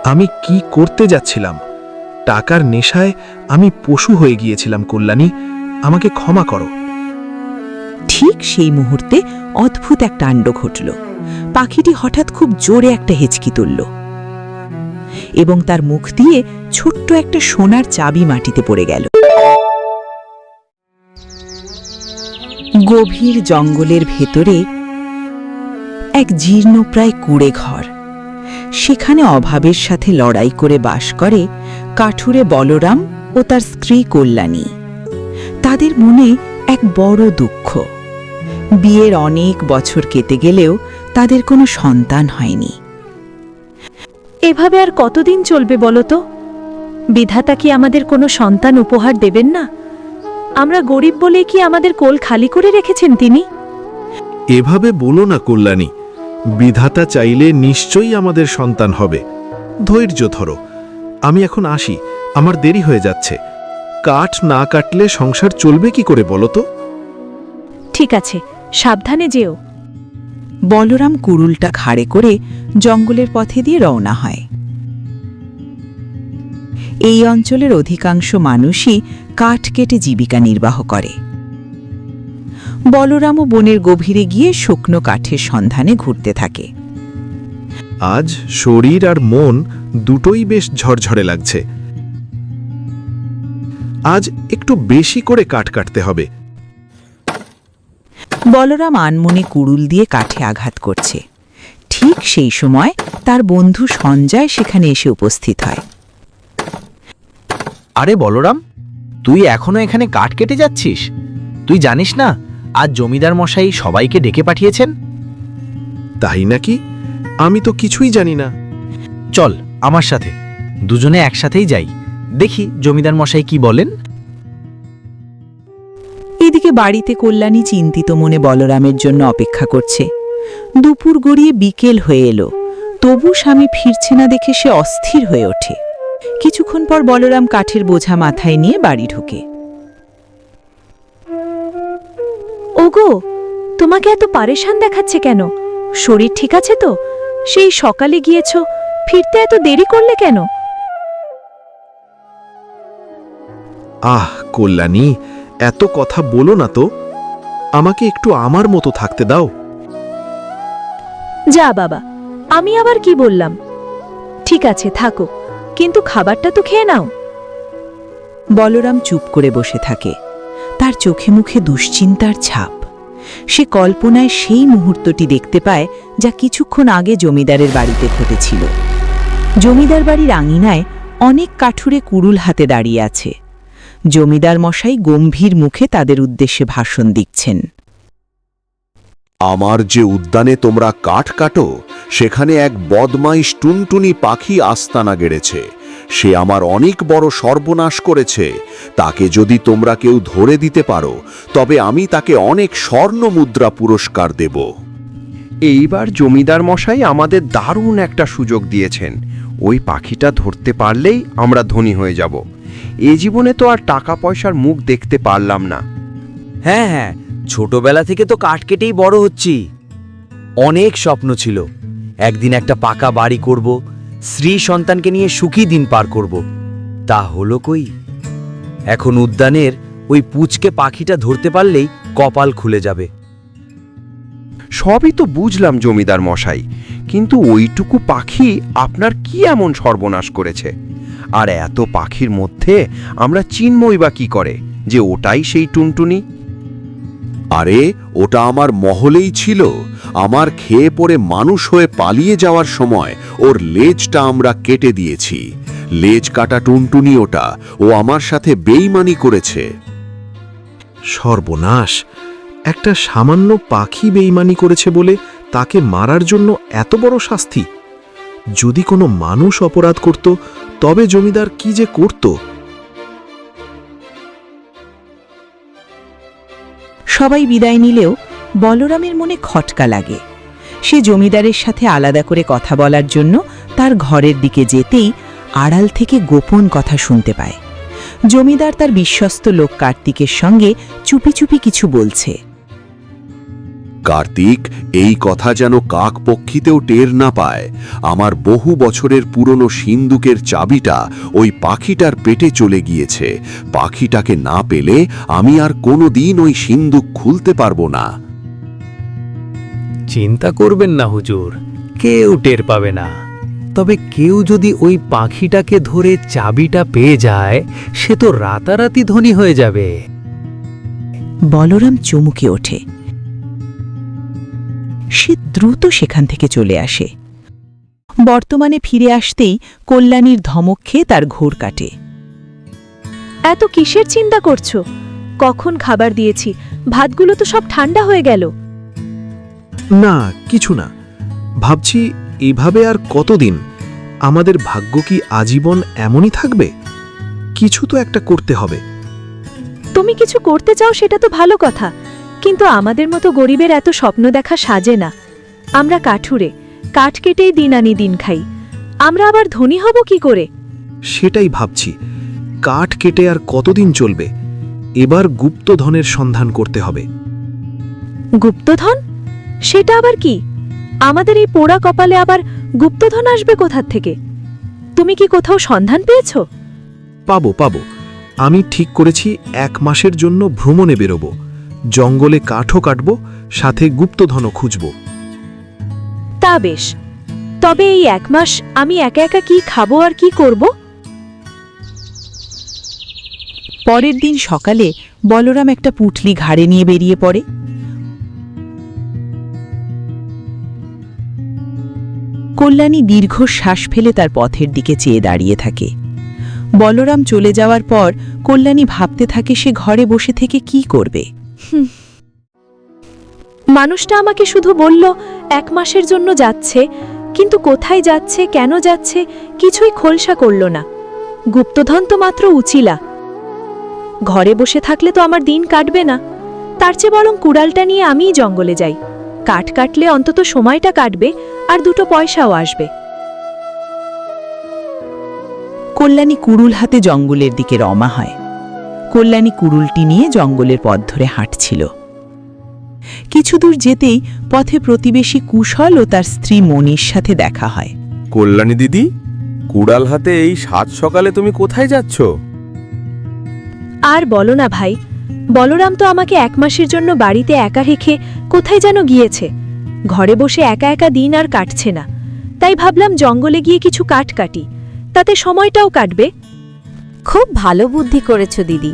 আমি কি করতে যাচ্ছিলাম? টাকার নেশায় আমি পশু হয়ে গিয়েছিলাম। কল্যাণী, আমাকে ক্ষমা করো। ঠিক সেই মুহূর্তে অদ্ভুত এক কাণ্ড ঘটল। পাখিটি হঠাৎ খুব জোরে একটা হেঁচকি তুলল এবং তার মুখ দিয়ে ছোট্ট একটা সোনার চাবি মাটিতে পড়ে গেল। গভীর জঙ্গলের ভেতরে এক জীর্ণপ্রায় কুঁড়ে ঘর। সেখানে অভাবের সাথে লড়াই করে বাস করে কাঠুরে বলরাম ও তার স্ত্রী কল্যাণী। তাদের মনে এক বড় দুঃখ। বিয়ের অনেক বছর কেটে গেলেও তাদের কোনো সন্তান হয়নি। এভাবে আর কতদিন চলবে বলো তো? বিধাতা কি আমাদের কোনো সন্তান উপহার দেবেন না? আমরা গরিব বলে কি আমাদের কোল খালি করে রেখেছেন তিনি? এভাবে বলো না কল্যাণী। বিধাতা চাইলে নিশ্চয়ই আমাদের সন্তান হবে। ধৈর্য ধরো। আমি এখন আসি, আমার দেরি হয়ে যাচ্ছে। কাঠ না কাটলে সংসার চলবে কি করে বলো তো? ঠিক আছে, সাবধানে যেও। বলরাম কুড়ুলটা ঘাড়ে করে জঙ্গলের পথে দিয়ে রওনা হয়। এই অঞ্চলের অধিকাংশ মানুষই কাঠ কেটে জীবিকা নির্বাহ করে। বলরামও বনের গভীরে গিয়ে শুকনো কাঠের সন্ধানে ঘুরতে থাকে। আজ শরীর আর মন দুটোই বেশ ঝরঝরে লাগছে। আজ একটু বেশি করে কাঠ কাটতে হবে। বলরাম আনমনে কুড়ুল দিয়ে কাঠে আঘাত করছে। ঠিক সেই সময় তার বন্ধু সঞ্জয় সেখানে এসে উপস্থিত হয়। আরে বলরাম, তুই এখনো এখানে কাঠ কেটে যাচ্ছিস? তুই জানিস না আজ জমিদার মশাই সবাইকে ডেকে পাঠিয়েছেন? তাই নাকি? আমি তো কিছুই জানি না। চল আমার সাথে, দুজনে একসাথেই যাই, দেখি জমিদার মশাই কি বলেন। এদিকে বাড়িতে কল্যাণী চিন্তিত মনে বলরামের জন্য অপেক্ষা করছে। দুপুর গড়িয়ে বিকেল হয়ে এলো, তবু স্বামী ফিরছে না দেখে সে অস্থির হয়ে ওঠে। কিছুক্ষণ পর বলরাম কাঠের বোঝা মাথায় নিয়ে বাড়ি ঢোকে। ওগো, তোমাকে এত পারেশান দেখাচ্ছে কেন? শরীর ঠিক আছে তো? সেই সকালে গিয়েছ, ফিরতে এত দেরি করলে কেন? আহ কল্যাণী, এত কথা বলো না তো। আমাকে একটু আমার মতো থাকতে দাও। যা বাবা, আমি আবার কি বললাম? ঠিক আছে থাকো, কিন্তু খাবারটা তো খেয়ে নাও। বলরাম চুপ করে বসে থাকে। তার চোখে মুখে দুশ্চিন্তার ছাপ। সে কল্পনায় সেই মুহূর্তটি দেখতে পায় যা কিছুক্ষণ আগে জমিদারের বাড়িতে ঘটেছিল। জমিদার বাড়ির আঙিনায় অনেক কাঠুরে কুড়ুল হাতে দাঁড়িয়ে আছে। জমিদার মশাই গম্ভীর মুখে তাদের উদ্দেশ্যে ভাষণ দিচ্ছেন। আমার যে উদ্যানে তোমরা কাঠ কাটো, সেখানে এক বদমাইশ টুনটুনি পাখি আস্তানা গেড়েছে। সে আমার অনেক বড় সর্বনাশ করেছে। তাকে যদি তোমরা কেউ ধরে দিতে পারো, তবে আমি তাকে অনেক স্বর্ণ মুদ্রা পুরস্কার দেব। এইবার জমিদার মশাই আমাদের দারুণ একটা সুযোগ দিয়েছেন। ওই পাখিটা ধরতে পারলেই আমরা ধনী হয়ে যাব। এ জীবনে তো আর টাকা পয়সার মুখ দেখতে পারলাম না। হ্যাঁ হ্যাঁ, ছোটবেলা থেকে তো কাঠ কেটেই বড় হচ্ছি। অনেক স্বপ্ন ছিল, একদিন একটা পাকা বাড়ি করব, স্ত্রী সন্তানকে নিয়ে সুখী দিন পার করব। তা হলো কই? এখন উদ্যানের ওই পুচকে পাখিটা ধরতে পারলেই কপাল খুলে যাবে। সবই তো বুঝলাম জমিদার মশাই, কিন্তু ওইটুকু পাখি আপনার কি এমন সর্বনাশ করেছে? আর এত পাখির মধ্যে আমরা চিনমই বা কি করে যে ওটাই সেই টুনটুনি? আরে ওটা আমার মহলেই ছিল। আমার খেয়ে পড়ে মানুষ হয়ে পালিয়ে যাওয়ার সময় ওর লেজটা আমরা কেটে দিয়েছি। লেজ কাটা টুনটুনি ওটা। ও আমার সাথে বেইমানি করেছে। সর্বনাশ! একটা সামান্য পাখি বেইমানি করেছে বলে তাকে মারার জন্য এত বড় শাস্তি? যদি কোনো মানুষ অপরাধ করত, তবে জমিদার কি যে করত! সবাই বিদায় নিলেও বলরামের মনে খটকা লাগে। সে জমিদারের সাথে আলাদা করে কথা বলার জন্য তার ঘরের দিকে যেতেই আড়াল থেকে গোপন কথা শুনতে পায়। জমিদার তার বিশ্বস্ত লোক কার্তিকের সঙ্গে চুপি চুপি কিছু বলছে। কার্তিক, এই কথা যেন কাক পক্ষীতেও টের না পায়। আমার বহু বছরের পুরনো সিন্দুকের চাবিটা ওই পাখিটার পেটে চলে গিয়েছে। পাখিটাকে না পেলে আমি আর কোনোদিন ওই সিন্দুক খুলতে পারবো না। চিন্তা করবেন না হুজুর, কেউ টের পাবে না। তবে কেউ যদি ওই পাখিটাকে ধরে চাবিটা পেয়ে যায়, সে তো রাতারাতি ধনী হয়ে যাবে। বলরাম চমকে ওঠে। সে দ্রুত সেখান থেকে চলে আসে। বর্তমানে ফিরে আসতেই কল্যাণীর ধমক খেয়ে তার ঘোর কাটে। এত কিসের চিন্তা করছো? কখন খাবার দিয়েছি, ভাতগুলো তো সব ঠান্ডা হয়ে গেল। না, কিছু না। ভাবছি এভাবে আর কতদিন? আমাদের ভাগ্য কি আজীবন এমনই থাকবে? কিছু তো একটা করতে হবে। তুমি কিছু করতে চাও সেটা তো ভালো কথা, কিন্তু আমাদের মতো গরিবের এত স্বপ্ন দেখা সাজে না। আমরা কাঠুরে, কাঠ কেটেই দিন আনি দিন খাই। আমরা আবার ধনী হব কি করে? সেটাই ভাবছি, কাঠ কেটে আর কতদিন চলবে? এবার গুপ্তধনের সন্ধান করতে হবে। গুপ্তধন? সেটা আবার কি? আমাদের এই পোড়া কপালে আবার গুপ্তধন আসবে কোথার থেকে? তুমি কি কোথাও সন্ধান পেয়েছো? পাবো পাবো। আমি ঠিক করেছি 1 মাসের জন্য ভ্রমণে বেরোব। জঙ্গলে কাঠও কাটব, সাথে গুপ্তধনও খুঁজব। তা বেশ, তবে এই 1 মাস আমি একা একা কি খাবো আর কি করব? পরের দিন সকালে বলরাম একটা পুঁটলি ঘাড়ে নিয়ে বেরিয়ে পড়ে। কল্যাণী দীর্ঘশ্বাস ফেলে তার পথের দিকে চেয়ে দাঁড়িয়ে থাকে। বলরাম চলে যাওয়ার পর কল্যাণী ভাবতে থাকে সে ঘরে বসে থেকে কি করবে। মানুষটা আমাকে শুধু বলল 1 মাসের জন্য যাচ্ছে, কিন্তু কোথায় যাচ্ছে, কেন যাচ্ছে, কিছুই খোলসা করল না। গুপ্তধন তো মাত্র উচিলা। ঘরে বসে থাকলে তো আমার দিন কাটবে না। তার চেয়ে বরং কুড়ালটা নিয়ে আমিই জঙ্গলে যাই। কাঠ কাটলে অন্তত সময়টা কাটবে আর 2 পয়সাও আসবে। কল্যাণী কুড়ুল হাতে জঙ্গলের দিকে রওনা হয়। কল্যাণী কুড়ুলটি নিয়ে জঙ্গলের পথ ধরে হাঁটছিল। কিছু দূর যেতেই পথে প্রতিবেশী কুশল ও তার স্ত্রী মনির সাথে দেখা হয়। কল্যাণী দিদি, কুড়াল হাতে এই সাত সকালে তুমি কোথায় যাচ্ছ? আর বলো না ভাই, বলরাম তো আমাকে 1 মাসের জন্য বাড়িতে একা রেখে কোথায় যেন গিয়েছে। ঘরে বসে একা একা দিন আর কাটছে না, তাই ভাবলাম জঙ্গলে গিয়ে কিছু কাঠ কাটি, তাতে সময়টাও কাটবে। খুব ভালো বুদ্ধি করেছো দিদি।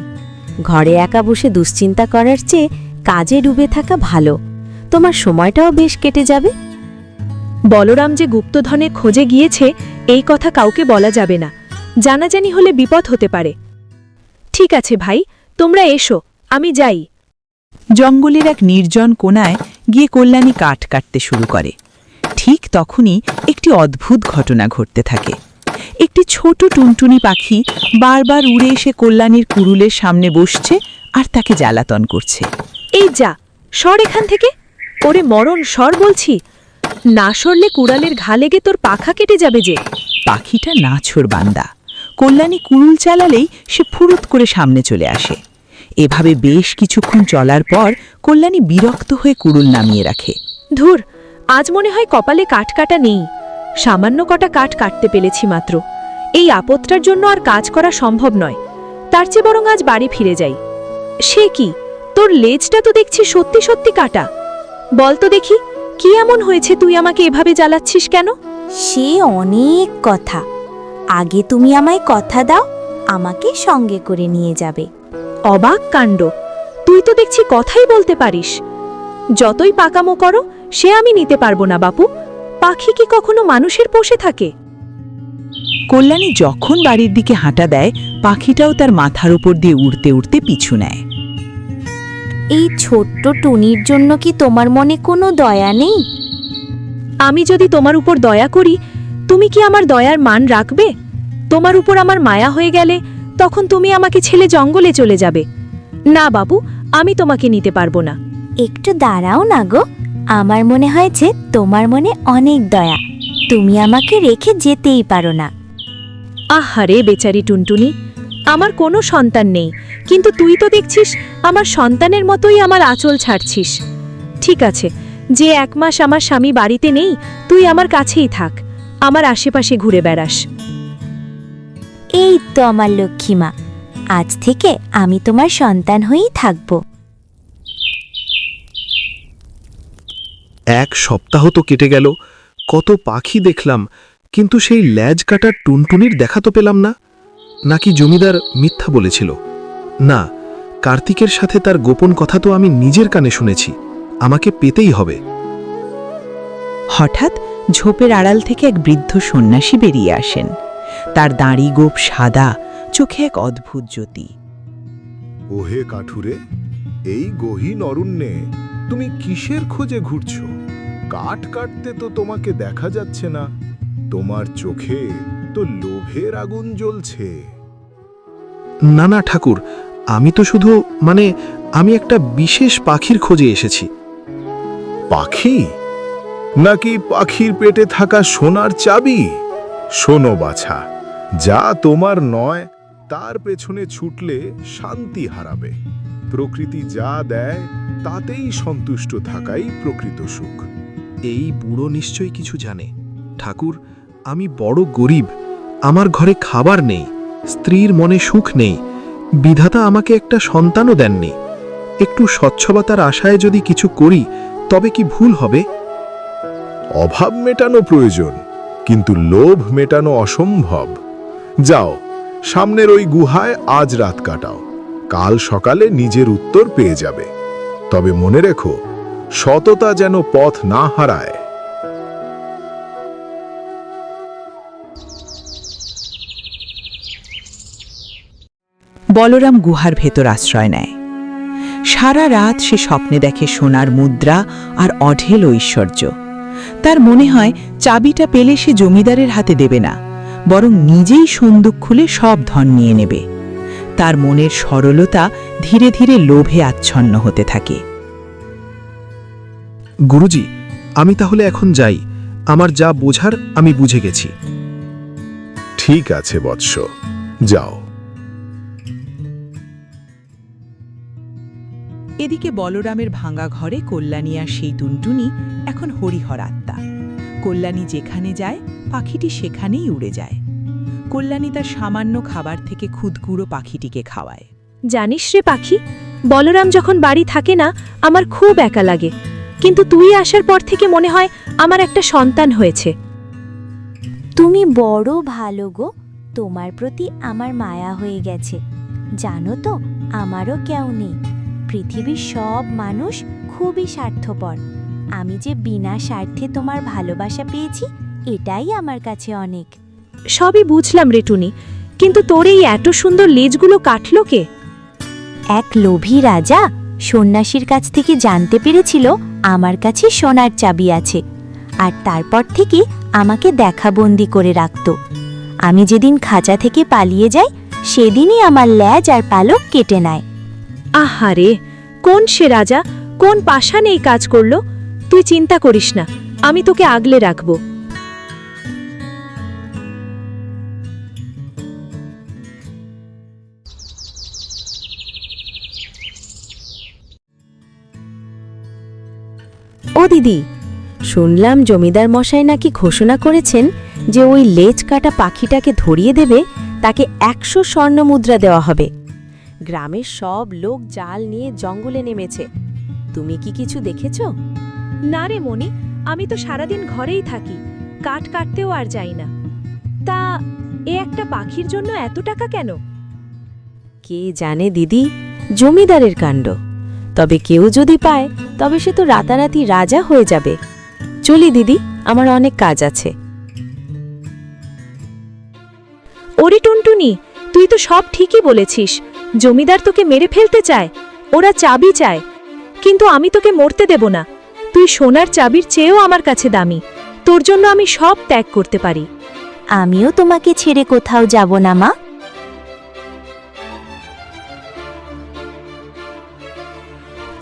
ঘরে একা বসে দুশ্চিন্তা করার চেয়ে কাজে ডুবে থাকা ভালো। তোমার সময়টাও বেশ কেটে যাবে। বলরাম যে গুপ্তধনের খোঁজে গিয়েছে এই কথা কাউকে বলা যাবে না, জানাজানি হলে বিপদ হতে পারে। ঠিক আছে ভাই, তোমরা এসো, আমি যাই। জঙ্গলের এক নির্জন কোণায় গিয়ে কল্যাণী কাঠ কাটতে শুরু করে। ঠিক তখনই একটি অদ্ভুত ঘটনা ঘটতে থাকে। একটি ছোট টুনটুনি পাখি বারবার উড়ে এসে কল্যাণীর কুড়ুলের সামনে বসছে আর তাকে জ্বালাতন করছে। এই যা, সর এখান থেকে। ওরে মরণ, সর বলছি। না সরলে কুড়ালের ঘা লেগে তোর পাখা কেটে যাবে যে। পাখিটা নাছোড় বান্দা। কল্যাণী কুড়ুল চালালেই সে ফুরুত করে সামনে চলে আসে। এভাবে বেশ কিছুক্ষণ চলার পর কল্যাণী বিরক্ত হয়ে কুড়ুল নামিয়ে রাখে। ধুর, আজ মনে হয় কপালে কাঠ কাটা নেই। সামান্য কটা কাঠ কাটতে পেরেছি মাত্র। এই আপদটার জন্য আর কাজ করা সম্ভব নয়। তার চেয়ে বরং আজ বাড়ি ফিরে যাই। সে কি, তোর লেজটা তো দেখছি সত্যি সত্যি কাটা। বল তো দেখি, কি এমন হয়েছে তুই আমাকে এভাবে জ্বালাচ্ছিস কেন? সে অনেক কথা। আগে তুমি আমায় কথা দাও, আমাকে সঙ্গে করে নিয়ে যাবে। অবাক কাণ্ড, তুই তো দেখছি কথাই বলতে পারিস। যতই পাকামো করো, সে আমি নিতে পারবো না বাপু। পাখি কি কখনো মানুষের পোষে থাকে? কল্যাণী যখন বাড়ির দিকে হাঁটা দেয়, পাখিটাও তার মাথার উপর দিয়ে উড়তে উড়তে পিছু নেয়। এই ছোট্ট টুনির জন্য কি তোমার মনে কোনো দয়া নেই? আমি যদি তোমার উপর দয়া করি, তুমি কি আমার দয়ার মান রাখবে? তোমার উপর আমার মায়া হয়ে গেলে তখন তুমি আমাকে ছেড়ে জঙ্গলে চলে যাবে। না বাবু, আমি তোমাকে নিতে পারবো না। একটু দাঁড়াও না গো, আমার মনে হয়েছে তোমার মনে অনেক দয়া। তুমি আমাকে রেখে যেতেই পারো না। আহারে বেচারি টুনটুনি, আমার কোনো সন্তান নেই, কিন্তু তুই তো দেখছিস আমার সন্তানের মতোই আমার আঁচল ছাড়ছিস। ঠিক আছে, যে 1 মাস আমার স্বামী বাড়িতে নেই তুই আমার কাছেই থাক, আমার আশেপাশে ঘুরে বেড়াস। এই তো আমার লক্ষ্মীমা, আজ থেকে আমি তোমার সন্তান হয়েই থাকব। 1 সপ্তাহ তো কেটে গেল, কত পাখি দেখলাম, কিন্তু সেই ল্যাজ কাটার টুনটুনির দেখা তো পেলাম না। নাকি জমিদার মিথ্যা বলেছিল? না, কার্তিকের সাথে তার গোপন কথা তো আমি নিজের কানে শুনেছি, আমাকে পেতেই হবে। হঠাৎ ঝোপের আড়াল থেকে এক বৃদ্ধ সন্ন্যাসী বেরিয়ে আসেন। তার দাড়ি গোপ সাদা, চোখে এক অদ্ভুত জ্যোতি। ওহে কাঠুরে, এই গহীন অরণ্যে তুমি কিসের খোঁজে ঘুরছ? কাঠ কাটতে তো তোমাকে দেখা যাচ্ছে না, তোমার চোখে তো লোভের আগুন জ্বলছে। না না ঠাকুর, আমি তো শুধু আমি একটা বিশেষ পাখির খোঁজে এসেছি। পাখি? নাকি পাখির পেটে থাকা সোনার চাবি? শোনো বাছা, যা তোমার নয় তার পেছনে ছুটলে শান্তি হারাবে। প্রকৃতি যা দেয় তাতেই সন্তুষ্ট থাকাই প্রকৃত সুখ। এই বুড়ো নিশ্চয়ই কিছু জানে। ঠাকুর, আমি বড় গরিব, আমার ঘরে খাবার নেই, স্ত্রীর মনে সুখ নেই, বিধাতা আমাকে একটা সন্তানও দেননি। একটু স্বচ্ছবতার আশায় যদি কিছু করি তবে কি ভুল হবে? অভাব মেটানো প্রয়োজন, কিন্তু লোভ মেটানো অসম্ভব। যাও, সামনের ওই গুহায় আজ রাত কাটাও, কাল সকালে নিজের উত্তর পেয়ে যাবে। তবে মনে রেখো, সততা যেন পথ না হারায়। বলরাম গুহার ভেতর আশ্রয় নেয়। সারা রাত সে স্বপ্নে দেখে সোনার মুদ্রা আর অঢেল ঐশ্বর্য। তার মনে হয় চাবিটা পেলে সে জমিদারের হাতে দেবে না, বরং নিজেই সন্দুক খুলে সব ধন নিয়ে নেবে। তার মনের সরলতা ধীরে ধীরে লোভে আচ্ছন্ন হতে থাকে। গুরুজি, আমি তাহলে এখন যাই, আমার যা বোঝার আমি বুঝে গেছি। ঠিক আছে বৎস, যাও। এদিকে বলরামের ভাঙা ঘরে কল্যাণী আর সেই টুনটুনি এখন হরিহর আত্মা। কল্যাণী যেখানে যায় পাখিটি সেখানেই উড়ে যায়। কল্যাণী তার সামান্য খাবার থেকে ক্ষুদকুড়ো পাখিটিকে খাওয়ায়। জানিস রে পাখি, বলরাম যখন বাড়ি থাকে না আমার খুব একা লাগে, কিন্তু তুই আসার পর থেকে মনে হয় আমার একটা সন্তান হয়েছে। তুমি বড় ভালো গো, তোমার প্রতি আমার মায়া হয়ে গেছে। জানো তো, আমারও কেউ নেই। পৃথিবীর সব মানুষ খুবই স্বার্থপর। আমি যে বিনা স্বার্থে তোমার ভালোবাসা পেয়েছি, এটাই আমার কাছে অনেক। সবই বুঝলাম রে টুনি, কিন্তু তোর এই এত সুন্দর লেজগুলো কাটলো কে? এক লোভী রাজা সন্ন্যাসীর কাছ থেকে জানতে পেরেছিল আমার কাছে সোনার চাবি আছে, আর তারপর থেকে আমাকে দেখাবন্দি করে রাখত। আমি যেদিন খাঁচা থেকে পালিয়ে যাই সেদিনই আমার ল্যাজ আর পালক কেটে নেয়। আহারে, কোন সে রাজা, কোন পাষাণ এই কাজ করলো? তুই চিন্তা করিস না, আমি তোকে আগলে রাখব। ও দিদি, শুনলাম জমিদার মশাই নাকি ঘোষণা করেছেন যে ওই লেজ কাটা পাখিটাকে ধরিয়ে দেবে তাকে 100 স্বর্ণ মুদ্রা দেওয়া হবে। গ্রামের সব লোক জাল নিয়ে জঙ্গলে নেমেছে। তুমি কি কিছু দেখেছ? না রে মনি, আমি তো সারাদিন ঘরেই থাকি, কাঠ কাটতেও আর যাই না। তা এ একটা পাখির জন্য এত টাকা কেন? কে জানে দিদি, জমিদারের কাণ্ড। তবে কেউ যদি পায় তবে সে তো রাতারাতি রাজা হয়ে যাবে। চলি দিদি, আমার অনেক কাজ আছে। ওরে টুনটুনি, তুই তো সব ঠিকই বলেছিস। জমিদার তোকে মেরে ফেলতে চায়, ওরা চাবি চায়, কিন্তু আমি তোকে মরতে দেব না। তুই সোনার চাবির চেয়েও আমার কাছে দামি, তোর জন্য আমি সব ত্যাগ করতে পারি। আমিও তোমাকে ছেড়ে কোথাও যাব না মা।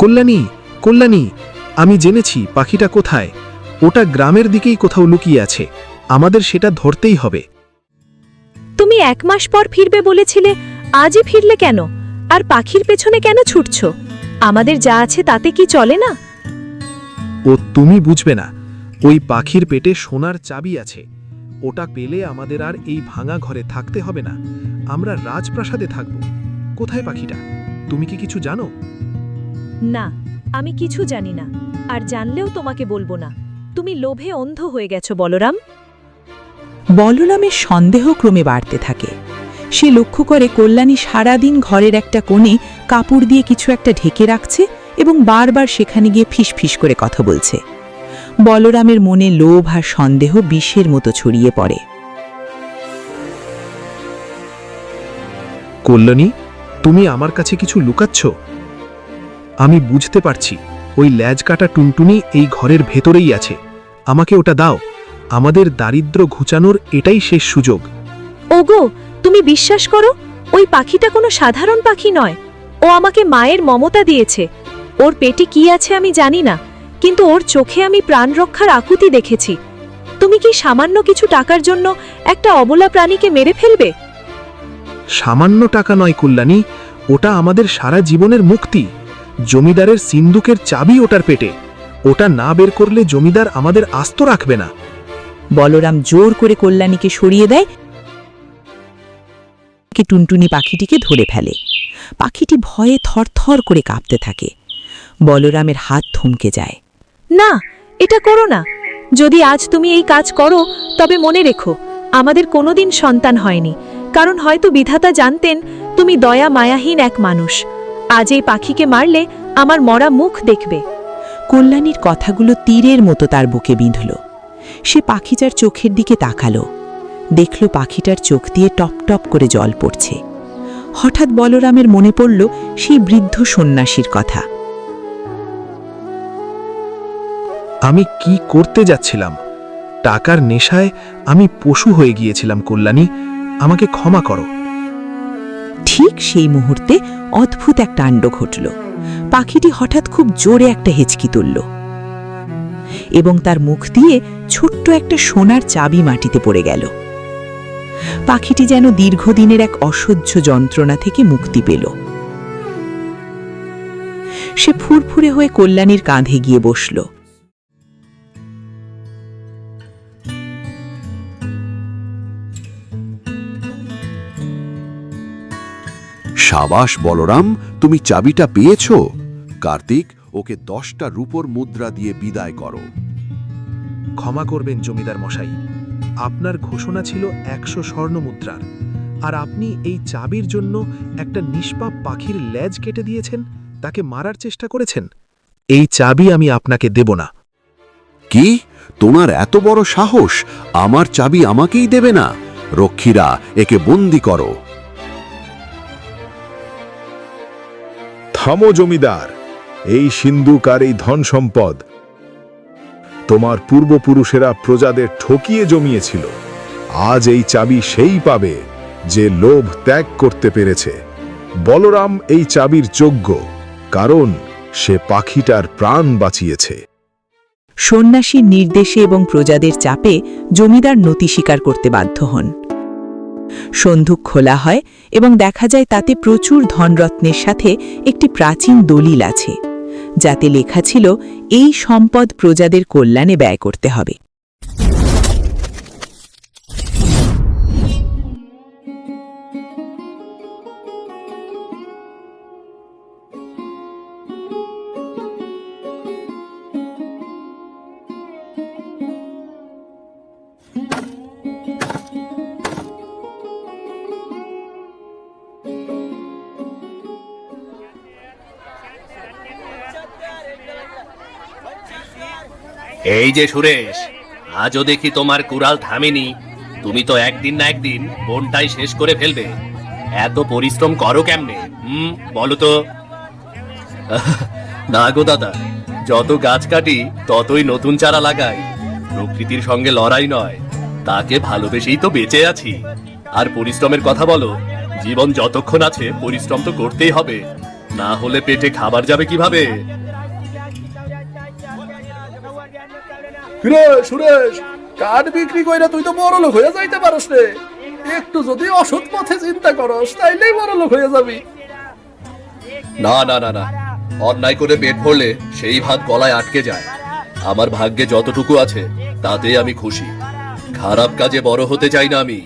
কল্যাণী, কল্যাণী, আমি জেনেছি পাখিটা কোথায়। ওটা গ্রামের দিকেই কোথাও লুকিয়ে আছে, আমাদের সেটা ধরতেই হবে। তুমি 1 মাস পর ফিরবে বলেছিলে, আজই ফিরলে কেন? আর পাখির পেছনে কেন ছুটছ? আমাদের যা আছে তাতে কি চলে না? ও তুমি বুঝবে না, ওই পাখির পেটে সোনার চাবি আছে। ওটা পেলে আমাদের আর এই ভাঙা ঘরে থাকতে হবে না, আমরা রাজপ্রাসাদে থাকব। কোথায় পাখিটা? তুমি কি কিছু জানো? না, আমি কিছু জানি না, আর জানলেও তোমাকে বলবো না। তুমি লোভে অন্ধ হয়ে গেছো বলরাম। বলরামের সন্দেহ ক্রমে বাড়তে থাকে। সে লক্ষ্য করে কল্যাণী সারাদিন ঘরের একটা কোণে কাপড় দিয়ে কিছু একটা ঢেকে রাখছে এবং বারবার সেখানে গিয়ে ফিসফিস করে কথা বলছে। বলরামের মনে লোভ আর সন্দেহ বিষের মতো ছড়িয়ে পড়ে। কল্যাণী, তুমি আমার কাছে কিছু লুকাচ্ছ? আমি বুঝতে পারছি ওই ল্যাজ কাটা টুনটুনি এই ঘরের ভেতরেই আছে। আমাকে ওটা দাও, আমাদের দারিদ্র ঘুচানোর এটাই শেষ সুযোগ। ওগো, তুমি বিশ্বাস করো, ওই পাখিটা কোনো সাধারণ পাখি নয়। ও আমাকে মায়ের মমতা দিয়েছে। ওর পেটে কি আছে আমি জানি না, কিন্তু ওর চোখে আমি প্রাণ রক্ষার আকুতি দেখেছি। তুমি কি সামান্য কিছু টাকার জন্য একটা অবলা প্রাণীকে মেরে ফেলবে? সামান্য টাকা নয় কল্যাণী, ওটা আমাদের সারা জীবনের মুক্তি। জমিদারের সিন্দুকের চাবি ওটার পেটে। ওটা না বের করলে জমিদার আমাদের আস্ত রাখবে না। বলরাম জোর করে কল্যাণীকে সরিয়ে দেয়, টুনটুনি পাখিটিকে ধরে ফেলে। পাখিটি ভয়ে থরথর করে কাঁপতে থাকে। বলরামের হাত থমকে যায়। না, এটা করো না। যদি আজ তুমি এই কাজ করো, তবে মনে রেখো, আমাদের কোনোদিন সন্তান হয়নি, কারণ হয়তো বিধাতা জানতেন তুমি দয়া মায়াহীন এক মানুষ। আজ এই পাখিকে মারলে আমার মরা মুখ দেখবে। কল্যাণীর কথাগুলো তীরের মতো তার বুকে বিঁধল। সে পাখিটার চোখের দিকে তাকালো, দেখল পাখিটার চোখ দিয়ে টপ টপ করে জল পড়ছে। হঠাৎ বলরামের মনে পড়ল সেই বৃদ্ধ সন্ন্যাসীর কথা। আমি কি করতে যাচ্ছিলাম? টাকার নেশায় আমি পশু হয়ে গিয়েছিলাম কল্যাণী, আমাকে ক্ষমা করো। ঠিক সেই মুহূর্তে অদ্ভুত এক কাণ্ড ঘটল। পাখিটি হঠাৎ খুব জোরে একটা হেঁচকি তুলল এবং তার মুখ দিয়ে ছোট্ট একটা সোনার চাবি মাটিতে পড়ে গেল। পাখিটি যেন দীর্ঘদিনের এক অসহ্য যন্ত্রণা থেকে মুক্তি পেল। সে ফুরফুরে হয়ে কল্যাণীর কাঁধে গিয়ে বসল। সাবাস বলরাম, তুমি চাবিটা পেয়েছ। কার্তিক, ওকে 10টা রূপোর মুদ্রা দিয়ে বিদায় করো। ক্ষমা করবেন জমিদার মশাই, আপনার ঘোষণা ছিল 100 স্বর্ণ মুদ্রার, আর আপনি এই চাবির জন্য একটা নিষ্পাপ পাখির লেজ কেটে দিয়েছেন, তাকে মারার চেষ্টা করেছেন। এই চাবি আমি আপনাকে দেব না। কি, তোমার এত বড় সাহস? আমার চাবি আমাকেই দেবে না? রক্ষীরা, একে বন্দি করো। থামো জমিদার, এই সিন্ধুক আর এই ধন সম্পদ তোমার পূর্বপুরুষেরা প্রজাদের ঠকিয়ে জমিয়েছিল। আজ এই চাবি সেই পাবে যে লোভ ত্যাগ করতে পেরেছে। বলরাম এই চাবির যোগ্য, কারণ সে পাখিটার প্রাণ বাঁচিয়েছে। সন্ন্যাসীর নির্দেশে এবং প্রজাদের চাপে জমিদার নতি স্বীকার করতে বাধ্য হন। সন্ধুক খোলা হয় এবং দেখা যায় তাতে প্রচুর ধনরত্নের সাথে একটি প্রাচীন দলিল আছে, যাতে লেখা ছিল এই সম্পদ প্রজাদের কল্যাণে ব্যয় করতে হবে। এই যে সুরেশ, আজও দেখি তোমার কুড়াল থামেনি। তুমি তো একদিন না একদিন বনটাই শেষ করে ফেলবে। এত পরিশ্রম করো কেমনে? বলো তো। না গো দাদা, যত গাছ কাটি ততই নতুন চারা লাগাই। প্রকৃতির সঙ্গে লড়াই নয়, তাকে ভালোবেসেই তো বেঁচে আছি। আর পরিশ্রমের কথা বলো, জীবন যতক্ষণ আছে পরিশ্রম তো করতেই হবে, না হলে পেটে খাবার যাবে কিভাবে? সুরেশ, কাঠ বিক্রি কইরা তুই তো বড় লোক হয়ে যাইতে পারস রে। একটু যদি অসৎ পথে চিন্তা করস, তাইলেই বড় লোক হয়ে যাবি। না না না না, অন্যায় করে পেট ভরলে সেই ভাত গলায় আটকে যায়। আমার ভাগ্যে যতটুকু আছে তাতে আমি খুশি। খারাপ কাজে বড় হতে চাই না আমি।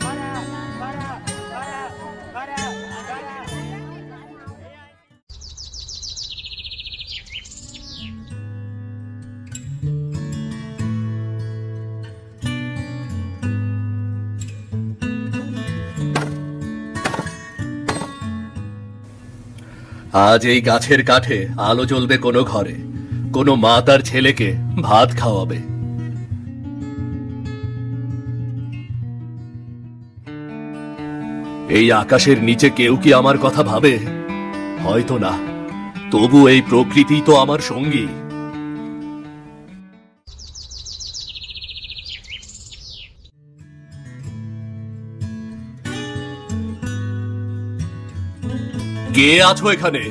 আজ এই গাছের কাঠে আলো জ্বলবে কোনো ঘরে, কোনো মা তার ছেলেকে ভাত খাওয়াবে। এই আকাশের নিচে কেউ কি আমার কথা ভাবে? হয়তো না, তবু এই প্রকৃতি তো আমার সঙ্গী। কে আছো এখানে?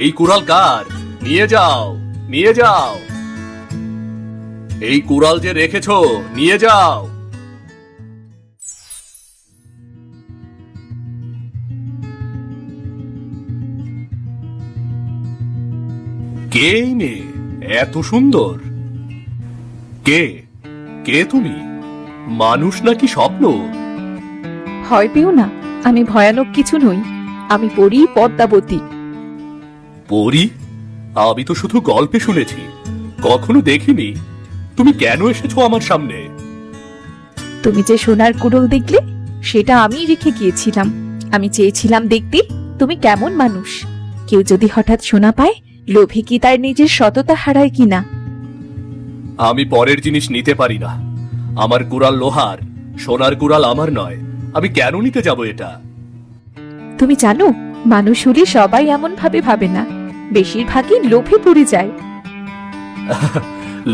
এই কুড়াল কার? নিয়ে যাও, নিয়ে যাও। এই কুড়াল যে রেখেছো, নিয়ে যাও। কে এই মেয়ে? এত সুন্দর। কে কে তুমি? মানুষ নাকি স্বপ্ন? ভয় পেও না, আমি ভয়ানক কিছু নই। আমি পড়ি পদ্মাবতী। পরি? আমি তো শুধু গল্পে শুনেছি, কখনো দেখিনি। তুমি কেন এসেছো আমার সামনে? তুমি যে সোনার কুড়োল দেখলে, সেটা আমিই রেখে গিয়েছিলাম। আমি চেয়েছিলাম দেখতে তুমি কেমন মানুষ। কেউ যদি হঠাৎ সোনা পায়, লোভে কি তার নিজের সততা হারায় কিনা? আমি পরের জিনিস নিতে পারি না। আমার কুড়াল লোহার, সোনার কুড়াল আমার নয়। আমি কেন নিতে যাব এটা? তুমি জানো, মানুষ হলে সবাই এমন ভাবে ভাবে না, বেশিরভাগই লোভে পড়ে যায়।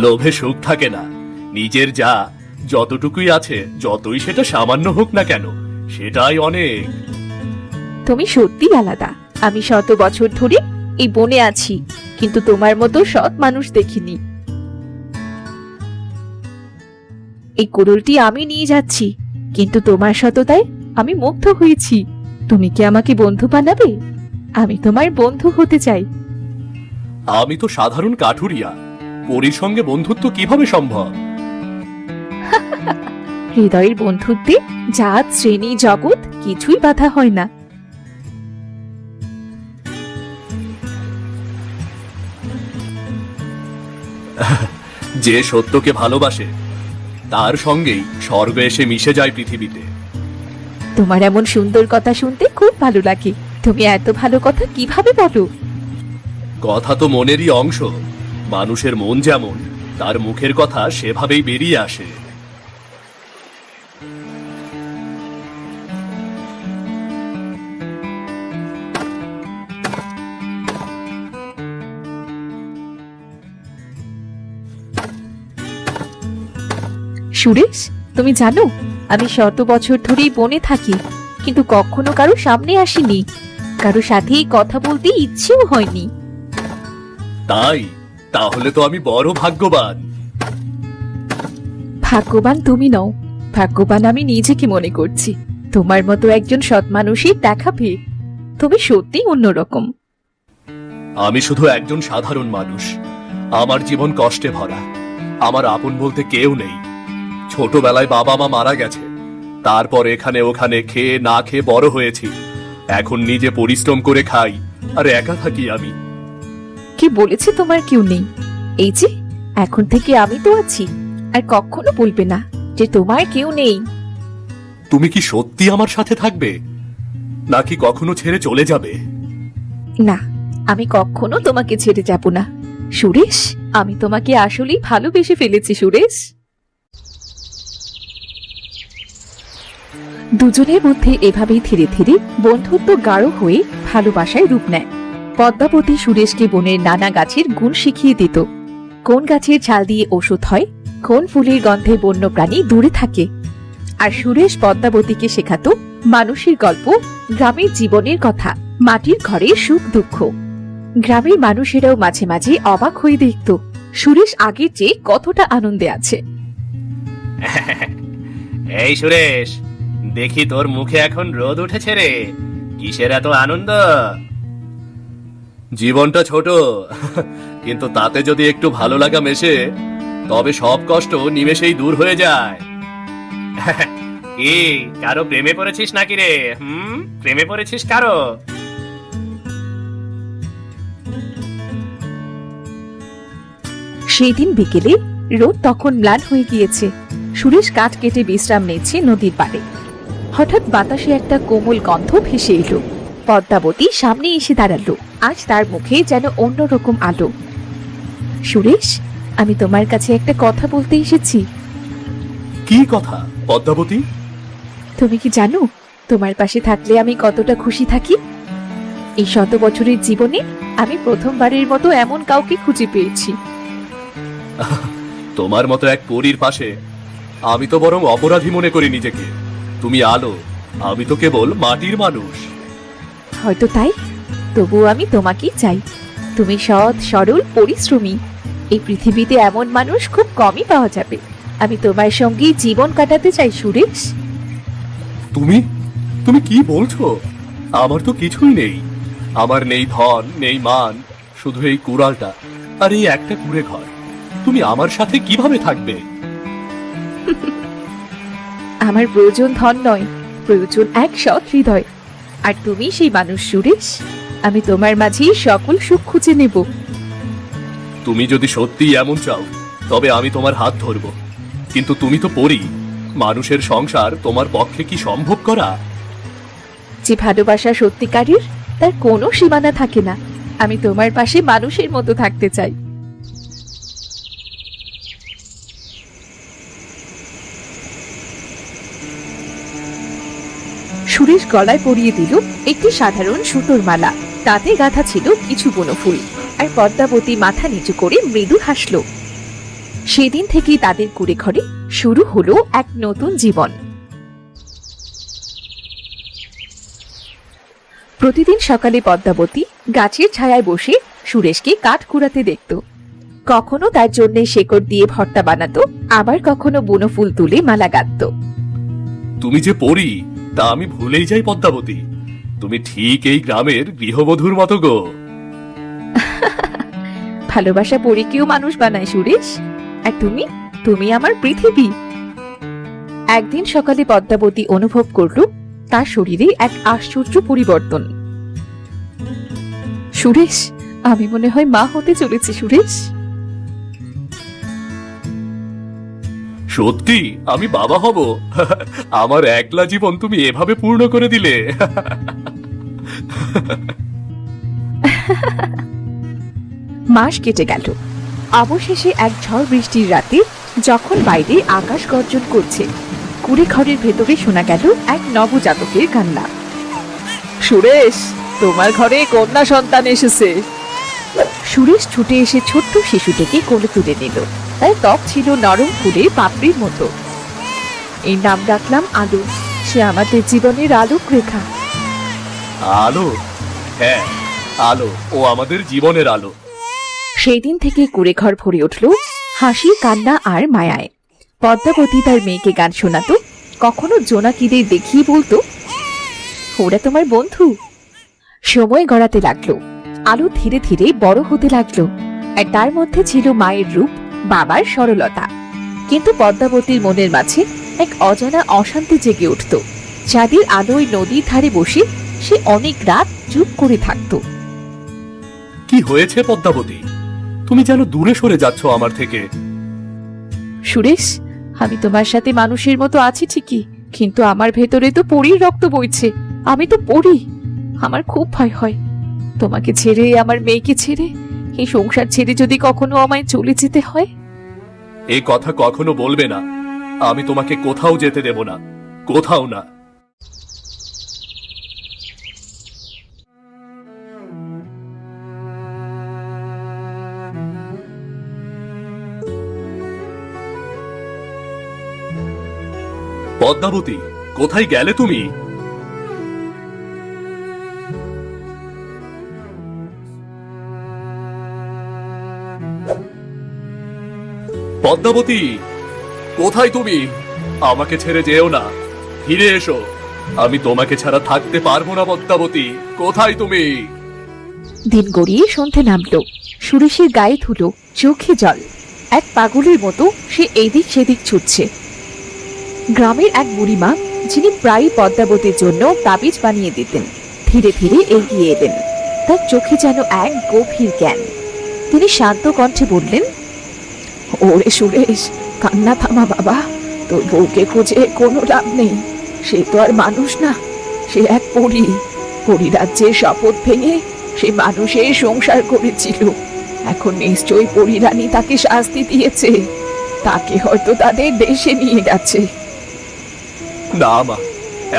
লোভে সুখ থাকে না। নিজের যা যতটুকুই আছে, যতই সেটা সামান্য হোক না কেন, সেটাই অনেক। তুমি সত্যি আলাদা। আমি শত বছর ধরে এই বনে আছি, কিন্তু তোমার মতো সৎ মানুষ দেখিনি। এই কুড়ুলটি আমি নিয়ে যাচ্ছি, কিন্তু তোমার সততায় আমি মুগ্ধ হয়েছি। তুমি কি আমাকে বন্ধু বানাবে? আমি তোমার বন্ধু হতে চাই। আমি তো সাধারণ কাঠুরিয়া, পরীর সঙ্গে বন্ধুত্ব কিভাবে সম্ভব? হৃদয়ের বন্ধুত্বে জাত, শ্রেণী, জগৎ কিছুই বাধা হয় না। যে সত্যকে ভালোবাসে, তার সঙ্গেই স্বর্গ এসে মিশে যায় পৃথিবীতে। তোমার এমন সুন্দর কথা শুনতে খুব ভালো লাগে। তুমি এত ভালো কথা কিভাবে বলো? কথা তো মনেরই অংশ। মানুষের মন যেমন, তার মুখের কথা সেভাবেই বেরিয়ে আসে। সুরেশ, তুমি জানো, আমি শত বছর ধরেই বনে থাকি, কিন্তু কখনো কারো সামনে আসিনি। কারো সাথেই কথা বলতে ইচ্ছেও হয়নি। তাই? তাহলে তো আমি বড় ভাগ্যবান। ভাগ্যবান তুমি নও, ভাগ্যবান আমি নিজেকে মনে করছি। তোমার মতো একজন সৎ মানুষের দেখা পেয়ে। তুমি সত্যি অন্যরকম। আমি শুধু একজন সাধারণ মানুষ। আমার জীবন কষ্টে ভরা। আমার আপন বলতে কেউ নেই। ছোটবেলায় বাবা মা মারা গেছে, তারপর এখানে ওখানে খেয়ে না খেয়ে বড় হয়েছি। এখন নিজে পরিশ্রম করে খাই, আর একা থাকি আমি। কি বলেছে তোমার কেউ নেই? এই যে এখন থেকে আমি তো আছি, আর কখনো বলবে না যে তোমার কেউ নেই। তুমি কি সত্যি আমার সাথে থাকবে, নাকি কখনো ছেড়ে চলে যাবে? না, আমি কখনো তোমাকে ছেড়ে যাব না সুরেশ। আমি তোমাকে আসলেই ভালোবেসে ফেলেছি সুরেশ। দুজনের মধ্যে এভাবেই ধীরে ধীরে বন্ধুত্ব গাঢ় হয়ে ভালোবাসায় রূপ নেয়। পদ্মাবতী সুরেশকে বনের নানা গাছের গুণ শিখিয়ে দিত। কোন গাছের ছাল দিয়ে ওষুধ হয়, কোন ফুলের গন্ধে বন্য প্রাণী দূরে থাকে। আর সুরেশ পদ্মাবতীকে শেখাতো মানুষের গল্প, গ্রামের জীবনের কথা, মাটির ঘরের সুখ দুঃখ। গ্রামের মানুষেরাও মাঝে মাঝে অবাক হয়ে দেখত সুরেশ আগের চেয়ে কতটা আনন্দে আছে। এই সুরেশ, দেখি তোর মুখে এখন রোদ উঠেছে রে। কিসের এত আনন্দ? জীবনটা ছোট, কিন্তু তাতে যদি একটু ভালো লাগা মেশে, তবে সব কষ্ট নিমেষেই দূর হয়ে যায়। এই কারো প্রেমে পড়েছিস নাকি রে? প্রেমে পড়েছিস কারো? সেই দিন বিকেলে রোদ তখন ম্লান হয়ে গিয়েছে। সুরেশ কাঠ কেটে বিশ্রাম নিচ্ছে নদীর পাড়ে। হঠাৎ বাতাসে একটা কোমল গন্ধ ভেসে এলো। পদ্মাবতী সামনে এসে দাঁড়ালো। আজ তার মুখে যেন অন্যরকম আলো। সুরেশ, আমি তোমার কাছে একটা কথা বলতে এসেছি। কি কথা পদ্মাবতী? তুমি কি জানো তোমার পাশে থাকলে আমি কতটা খুশি থাকি? এই 100 বছরের জীবনে আমি প্রথমবারের মতো এমন কাউকে খুঁজে পেয়েছি। তোমার মতো এক পরীর পাশে আমি তো বরং অপরাধী মনে করি নিজেকে। তুমি আলো, আমি তো কেবল মাটির মানুষ। হয়তো তাই, তবুও আমি তোমাকেই চাই। তুমি সৎ, সরল, পরিশ্রমী। এই পৃথিবীতে এমন মানুষ খুব কমই পাওয়া যাবে। আমি তোমার সঙ্গেই জীবন কাটাতে চাই সুরেশ। তুমি তুমি কি বলছো? আমার তো কিছুই নেই। আমার নেই ধন, নেই মান, শুধু এই কুড়ালটা আর এই একটা কুড়ে ঘর। তুমি আমার সাথে কিভাবে থাকবে? আমার প্রয়োজন ধন নয়, প্রয়োজন এক সৎ হৃদয়। আর তুমি সেই মানুষ সুরেশ। আমি তোমার মাঝেই সকল সুখ খুঁজে নেব। তুমি যদি সত্যিই এমন চাও তবে আমি তোমার হাত ধরব। কিন্তু তুমি তো পরী, মানুষের সংসার তোমার পক্ষে কি সম্ভব করা? যে ভালোবাসা সত্যিকারের, তার কোনো সীমানা থাকে না। আমি তোমার পাশে মানুষের মতো থাকতে চাই। সুরেশ গলায় পরিয়ে দিল একটি সাধারণ সুতোর মালা। তাতে গাঁথা ছিল কিছু বনফুল। আর পদ্মাবতী মাথা নিচু করে মৃদু হাসল। সেদিন থেকেই তাদের কুড়ে ঘরে শুরু হলো এক নতুন জীবন। প্রতিদিন সকালে পদ্মাবতী গাছের ছায়ায় বসে সুরেশকে কাঠ কুড়াতে দেখত। কখনো তার জন্য শেকড় দিয়ে ভর্তা বানাতো, আবার কখনো বনফুল তুলে মালা গাঁথত। তুমি যে পরী তা আমি ভুলেই যাই পদ্মাবতী। তুমি ঠিক এই গ্রামের গৃহবধূর মতো গো। ভালোবাসা পরীকেও মানুষ বানায় সুরেশ। আর তুমি তুমি আমার পৃথিবী। একদিন সকালে পদ্মাবতী অনুভব করল তার শরীরে এক আশ্চর্য পরিবর্তন। সুরেশ, আমি মনে হয় মা হতে চলেছি সুরেশ। সত্যি আমি বাবা হব? আমার একলা জীবন তুমি এভাবে পূর্ণ করে দিলে। মাস কেটে গেল। অবশেষে এক ঝড় বৃষ্টির রাতে যখন বাইরে আকাশ গর্জন করছে, কুড়ে ঘরের ভেতরে শোনা গেল এক নবজাতকের কান্না। সুরেশ, তোমার ঘরে কন্যা সন্তান এসেছে। সুরেশ ছুটে এসে ছোট্ট শিশুটিকে কোলে তুলে নিল। তার ত্বক ছিল নরম ফুলের পাপড়ির মতো। এই নাম ডাকলাম আলো। সে আমাদের জীবনের আলোক রেখা। আলো? হ্যাঁ, আলো। ও আমাদের জীবনের আলো। সেই দিন থেকে কুড়ে ঘর ভরে উঠল হাসি, কান্না আর মায়ায়। পদ্মাবতী তার মেয়েকে গান শোনাতো, কখনো জোনাকিদের দেখিয়ে বলতো, ওরা তোমার বন্ধু। সময় গড়াতে লাগলো। আলো ধীরে ধীরে বড় হতে লাগলো। আর তার মধ্যে ছিল মায়ের রূপ, বাবার সরলতা। কিন্তু পদ্মাবতীর মনের মাঝে এক অজানা অশান্তি জেগে উঠত। চাঁদের আলোয় নদীর ধারে বসে সে অনেক রাত চুপ করে থাকত। কি হয়েছে পদ্মাবতী? তুমি যেন দূরে সরে যাচ্ছ আমার থেকে। সুরেশ, আমি তোমার সাথে মানুষের মতো আছি ঠিকই, কিন্তু আমার ভেতরে তো পরীর রক্ত বইছে। আমি তো পরী। আমার খুব ভয় হয় তোমাকে ছেড়ে, আমার মেয়েকে ছেড়ে, এই সংসার ছেড়ে যদি কখনো আমায় চলে যেতে হয়। এই কথা কখনো বলবে না। আমি তোমাকে কোথাও যেতে দেব না, কোথাও না। পদ্মাবতী, কোথায় গেলে তুমি? পদ্মাবতী, কোথায় তুমি? আমাকে ছেড়ে যেও না, ফিরে এসো। আমি তোমাকে ছাড়া থাকতে পারবো না পদ্মাবতী। কোথায় তুমি? দিন গড়িয়ে সন্ধে নামলো। সুরেশের গায়ে ধুলো, চোখে জল। এক পাগলের মতো সে এদিক সেদিক ছুটছে। গ্রামের এক বুড়িমা, যিনি প্রায়ই পদ্মাবতীর জন্য তাবিজ বানিয়ে দিতেন, ধীরে ধীরে এগিয়ে এলেন। তার চোখে যেন এক গভীর জ্ঞান। তিনি শান্ত কণ্ঠে বললেন, ওরে সুরেশ, কান্না থামা বাবা। তোর বউকে খুঁজে কোনো লাভ নেই। সে তো আর মানুষ না, সে এক পরী। পরিরাজ্যের শপথ ভেঙে সে মানুষের সংসার করেছিল। এখন নিশ্চয়ই পরিরানী তাকে শাস্তি দিয়েছে। তাকে হয়তো তাদের দেশে নিয়ে গেছে। না মা,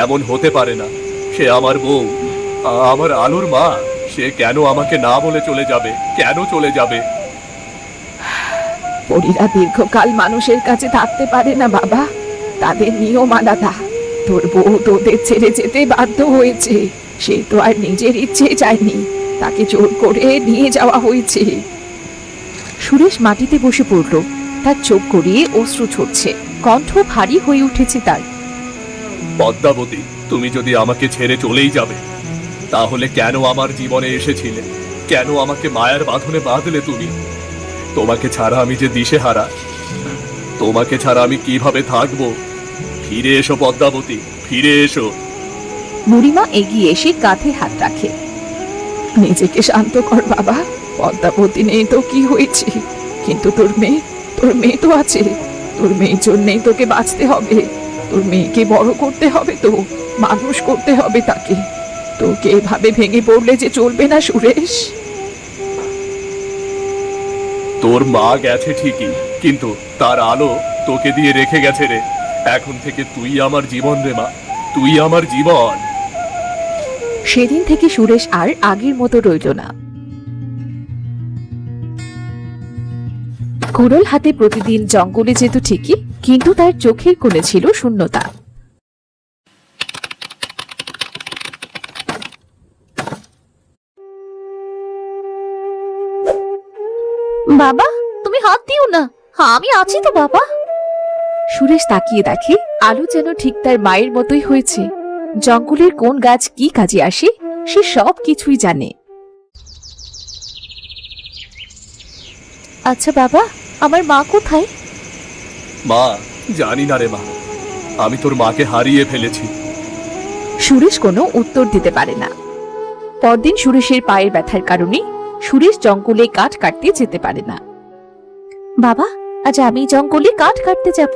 এমন হতে পারে না। সে আমার বউ, আমার আলোর মা। সে কেন আমাকে না বলে চলে যাবে? কেন চলে যাবে? পরীরা দীর্ঘকাল মানুষের কাছে থাকতে পারে না বাবা, তাদের নিয়ম আলাদা। তোর বউ তোদের ছেড়ে যেতে বাধ্য হয়েছে। সে তো আর নিজের ইচ্ছে যায়নি, তাকে জোর করে নিয়ে যাওয়া হয়েছে। সুরেশ মাটিতে বসে পড়ল, তার চোখ গড়িয়ে অশ্রু ঝরছে, কণ্ঠ ভারী হয়ে উঠেছে তার। পদ্মাবতী, তুমি যদি আমাকে ছেড়ে চলেই যাবে, তাহলে কেন আমার জীবনে এসেছিলে? কেন আমাকে মায়ার বাঁধনে বাঁধলে তুমি? তোমাকে ছাড়া আমি যে দিশেহারা, তোমাকে ছাড়া আমি কিভাবে থাকবো? ফিরে এসো পদ্মাবতী, ফিরে এসো। বুড়িমা এগিয়ে এসে কাঁধে হাত রাখে। নিজেকে শান্ত কর বাবা, পদ্মাবতী নেই তো কি হয়েছে? কিন্তু তোর মেয়ে তো আছে। তোর মেয়ের জন্যই তোকে বাঁচতে হবে। তোর মেয়েকে বড় করতে হবে, তো মানুষ করতে হবে তাকে। তোকে এভাবে ভেঙে পড়লে যে চলবে না সুরেশ। তোর মা গেছে ঠিকই, কিন্তু তার আলো তোকে দিয়ে রেখে গেছে রে। এখন থেকে তুই আমার জীবন রে মা, তুই আমার জীবন। সেদিন থেকে সুরেশ আর আগের মতো রইল না। কুড়োল হাতে প্রতিদিন জঙ্গলে যেত ঠিকই, কিন্তু তার চোখের কোণে ছিল শূন্যতা। বাবা, তুমি হাত দিও না, আমি আছি তো বাবা। সুরেশ তাকিয়ে দেখে আলো যেন ঠিক তার মায়ের মতোই হয়েছে। জঙ্গলের কোন গাছ কি কাজে আসে সে সব কিছুই জানে। আচ্ছা বাবা, আমার মা কোথায়? মা, জানি না রে মা, আমি তোর মাকে হারিয়ে ফেলেছি। সুরেশ কোনো উত্তর দিতে পারে না। পরদিন সুরেশের পায়ের ব্যথার কারণে সুরেশ জঙ্গলে কাঠ কাটতে যেতে পারে না। বাবা, আজ আমি জঙ্গলে কাঠ কাটতে যাব।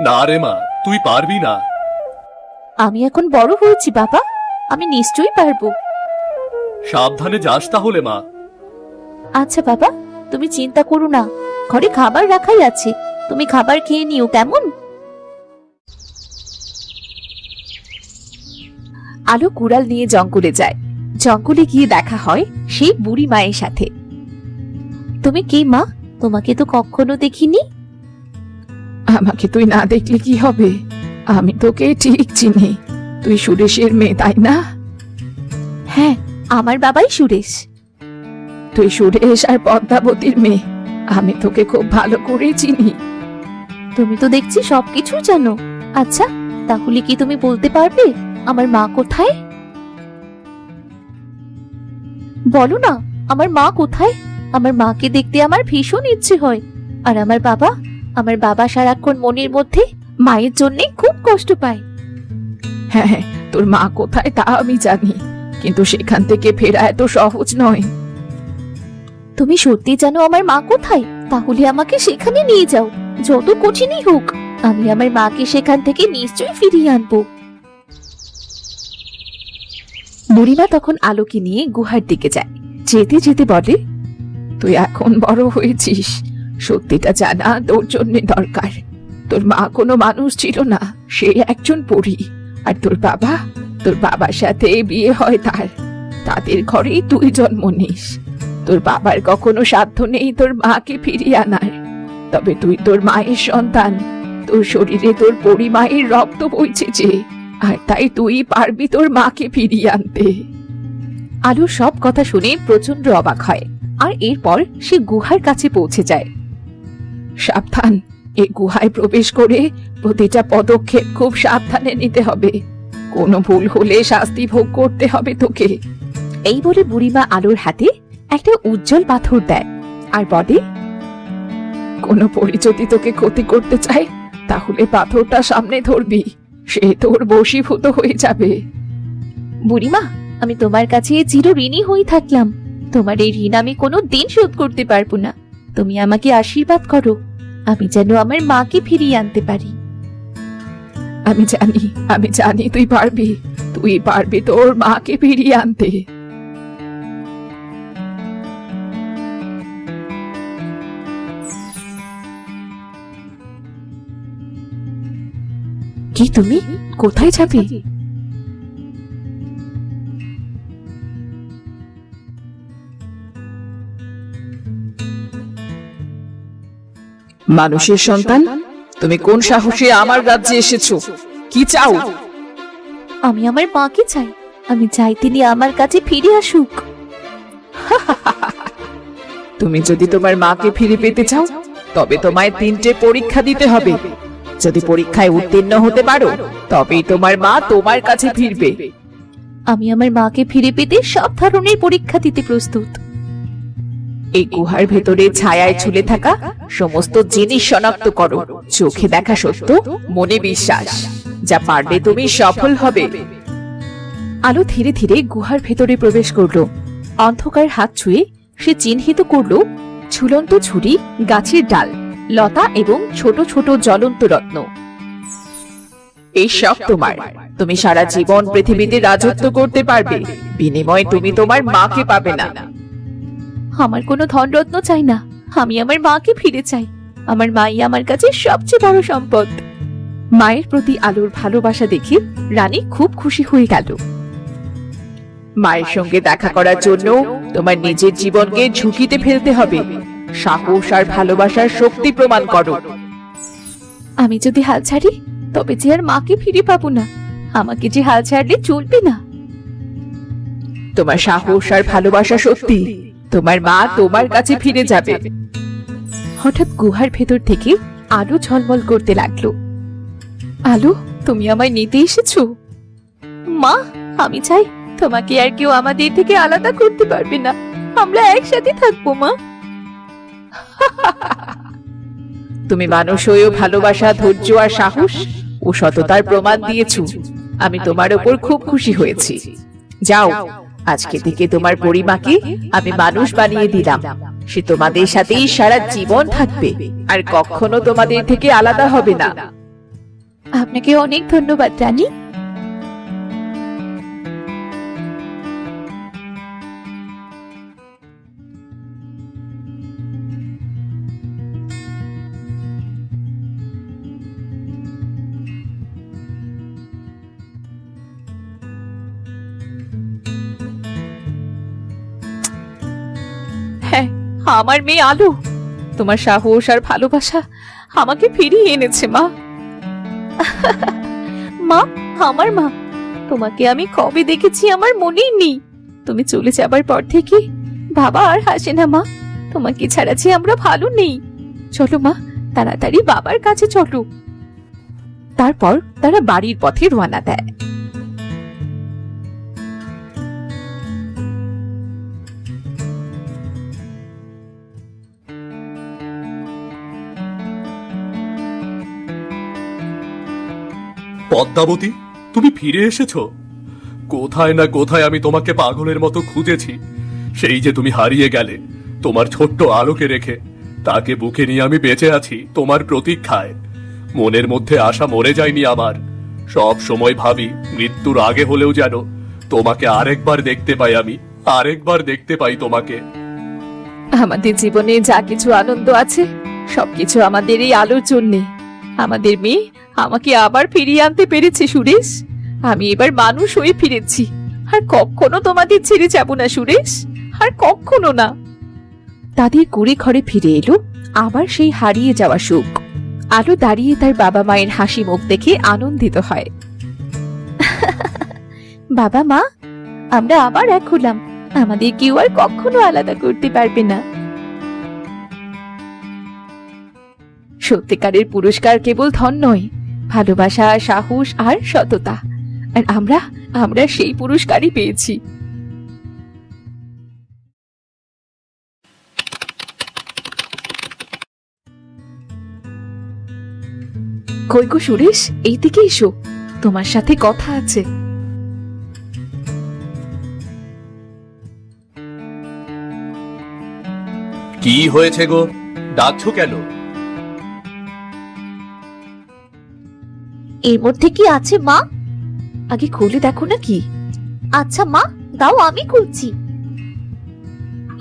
না রে মা, তুই পারবি না। আমি এখন বড় হয়েছি বাবা, আমি নিশ্চয়ই পারবো। সাবধানে যাস তাহলে মা। আচ্ছা বাবা, তুমি চিন্তা করো না, ঘরে খাবার রাখাই আছে, তুমি খাবার খেয়ে নিও কেমন? আলো কুড়াল নিয়ে জঙ্গলে যায়। জঙ্গলে গিয়ে দেখা হয় সেই বুড়ি মায়ের সাথে। তুমি কে মা? তোমাকে তো কখনো দেখিনি। আমাকে তুই না দেখলে কি হবে? আমি তোকে ঠিক চিনি। তুই সুরেশের মেয়ে, তাই না? হ্যাঁ, আমার বাবাই সুরেশ। তুই সুরেশ আর পদ্মাবতীর মেয়ে। আমি তোকে খুব ভালো করে চিনি। তুমি তো দেখছি সবকিছু জানো। আচ্ছা, তাহলে কি তুমি বলতে পারবে আমার মা কোথায়? বলো না, আমার মা কোথায়? আমার মাকে দেখতে আমার ভীষণ ইচ্ছে হয়। আর আমার বাবা সারাক্ষণ মনের মধ্যে মায়ের জন্য খুব কষ্ট পায়। হ্যাঁ, তোর মা কোথায় তা আমি জানি, কিন্তু সেখান থেকে ফেরা এত সহজ নয়। তুমি সত্যি জানো আমার মা কোথায়? তাহলে আমাকে সেখানে নিয়ে যাও, যত কঠিনই হোক। আমি আমার মাকে সেখান থেকে নিশ্চয়ই ফিরিয়ে আনবো। বুড়িমা তখন আলোকে নিয়ে গুহার দিকে যায়। যেতে যেতে বলে, তুই এখন বড় হয়েছিস, সত্যিটা জানা তোর জন্য দরকার। তোর মা কোনো মানুষ ছিল না, সে একজন পরী। আর তোর বাবার সাথে বিয়ে হয় তাদের ঘরেই তুই জন্ম নিস। তোর বাবার কখনো সাধ্য নেই তোর মাকে ফিরিয়ে আনার, তবে তুই তোর মায়ের সন্তান। তোর শরীরে তোর পরী মায়ের রক্ত বইছে যে, আর তাই তুই পারবি তোর মাকে ফিরিয়ে আনতে। আলু সব কথা শুনে প্রচন্ড অবাক হয়, আর এরপর সে গুহার কাছে পৌঁছে যায়। সাবধান, এই গুহায় প্রবেশ করে প্রতিটা পদক্ষেপ খুব সাবধানে নিতে হবে। কোনো ভুল হলে শাস্তি ভোগ করতে হবে তোকে। এই বলে বুড়িমা আলুর হাতে একটা উজ্জ্বল পাথর দেয় আর বলে, কোনো পরি যদি তোকে ক্ষতি করতে চায় তাহলে পাথরটা সামনে ধরবি, সে তোর বশীভূত হয়ে যাবে। বুড়িমা, আমি তোমার কাছে চির ঋণী হয়ে থাকলাম। তোমার এই ঋণ আমি কোনো দিন শোধ করতে পারবো না। তুমি আমাকে আশীর্বাদ করো, আমি যেন আমার মাকে ফিরিয়ে আনতে পারি। আমি জানি তুই পারবি তোর মাকে ফিরিয়ে আনতে। কি তুমি কোথায় যাবে? মানুষের সন্তান, তুমি কোন সাহসে আমার রাজ্যে এসেছো? কি চাও? আমি আমার মাকে চাই। আমি চাই তিনি আমার কাছে ফিরে আসুক। তুমি যদি তোমার মাকে ফিরে পেতে চাও তবে তোমায় 3টে পরীক্ষা দিতে হবে। যদি পরীক্ষায় উত্তীর্ণ হতে পারো তবেই তোমার মা তোমার কাছে ফিরবে। আমি আমার মাকে ফিরে পেতে সব ধরনের পরীক্ষা দিতে প্রস্তুত। এই গুহার ভেতরে ছায়ায় ঝুলে থাকা সমস্ত জিনিস শনাক্ত করো। চোখে দেখা সত্য, মনে বিশ্বাস। যা পারবে তুমি সফল হবে। আলো ধীরে ধীরে গুহার ভেতরে প্রবেশ করলো। অন্ধকার হাত ছুঁয়ে সে চিহ্নিত করলো ঝুলন্ত ঝুড়ি, গাছের ডাল, লতা এবং ছোট ছোট জ্বলন্ত রত্ন। এই সব তোমার। তুমি সারা জীবন পৃথিবীতে রাজত্ব করতে পারবে, বিনিময়ে তুমি তোমার মাকে পাবে না। আমার কোনো ধনরত্ন চাই না, আমি আমার মাকে ফিরে চাই। আমার মাই আমার কাছে সবচেয়ে বড় সম্পদ। মায়ের প্রতি আলোর ভালোবাসা দেখে রানী খুব খুশি হয়ে গেল। মায়ের সঙ্গে দেখা করার জন্য তোমার নিজের জীবনকে ঝুঁকিতে ফেলতে হবে। সাহস আর ভালোবাসার শক্তি প্রমাণ করো। আমি যদি হাল ছাড়ি তবে যে আর মাকে ফিরে পাবো না। আমাকে যে হাল ছাড়লে চলবে না। তোমার সাহস আর ভালোবাসা সত্যি, তোমার মা তোমার কাছে ফিরে যাবে। হঠাৎ গুহার ভেতর থেকে আলো ঝলমল করতে লাগলো। আলো, তুমি আমায় নিতে এসেছো? মা, আমি চাই তোমাকে আর কেউ আমাদের থেকে আলাদা করতে পারবে না। আমরা একসাথে থাকবো মা। তুমি মানুষ হয়েও ভালোবাসা, ধৈর্য আর সাহস ও সততার প্রমাণ দিয়েছো। আমি তোমার উপর খুব খুশি হয়েছি। যাও, আজকে থেকে তোমার পরিমাকে আমি মানুষ বানিয়ে দিলাম। সে তোমাদের সাথেই সারা জীবন থাকবে আর কখনো তোমাদের থেকে আলাদা হবে না। আপনাকে অনেক ধন্যবাদ রানী। হ্যাঁ, আমার মেয়ে আলো। তোমার সাহস আর ভালোবাসা আমাকে ফিরিয়ে এনেছে মা। মা, আমার মা, তোমাকে আমি কবে দেখেছি আমার মনেই নেই। তুমি চলে যাবার পর থেকে বাবা আর হাসে না মা। তোমাকে ছাড়া যে আমরা ভালো নেই। চলো মা, তাড়াতাড়ি বাবার কাছে চলো। তারপর তারা বাড়ির পথে রওনা দেয়। পদ্মাবতী, তুমি ফিরে এসেছো। কোথায় না কোথায় আমি তোমাকে পাগলের মতো খুঁজেছি। সেই যে তুমি হারিয়ে গেলে তোমার ছোট্ট আলোকে রেখে। তাকে বুকে নিয়ে আমি বেঁচে আছি তোমার প্রতীক্ষায়। মনের মধ্যে আশা মরে যায়নি আমার। সব সময় ভাবি মৃত্যুর আগে হলেও যেন তোমাকে আরেকবার দেখতে পাই। আমি আরেকবার দেখতে পাই তোমাকে। আমাদের জীবনে যা কিছু আনন্দ আছে সবকিছু আমাদের এই আলোর জন্যে। আমাদের মেয়ে আমাকে আবার ফিরিয়ে আনতে পেরেছে সুরেশ। আমি এবার মানুষ হয়ে ফিরেছি। আর কখনো তোমাদের ছেড়ে যাব না সুরেশ, আর কখনো না। তাদের কুড়ে ঘরে ফিরে এলো আবার সেই হারিয়ে যাওয়া সুখ। আলো দাঁড়িয়ে তার বাবা মায়ের হাসি মুখ দেখে আনন্দিত হয়। বাবা মা, আমরা আবার এক হলাম। আমাদের কেউ আর কখনো আলাদা করতে পারবে না। সত্যিকারের পুরস্কার কেবল ধন নয়, ভালোবাসা, সাহস আর সততা। আর আমরা সেই পুরস্কারই পেয়েছি। কই গো সুরেশ, এইদিকে এসো, তোমার সাথে কথা আছে। কি হয়েছে গো, ডাকছো কেন? এর মধ্যে কি আছে মা? আগে খুলে দেখো না কি। আচ্ছা মা, দাও আমি খুলছি।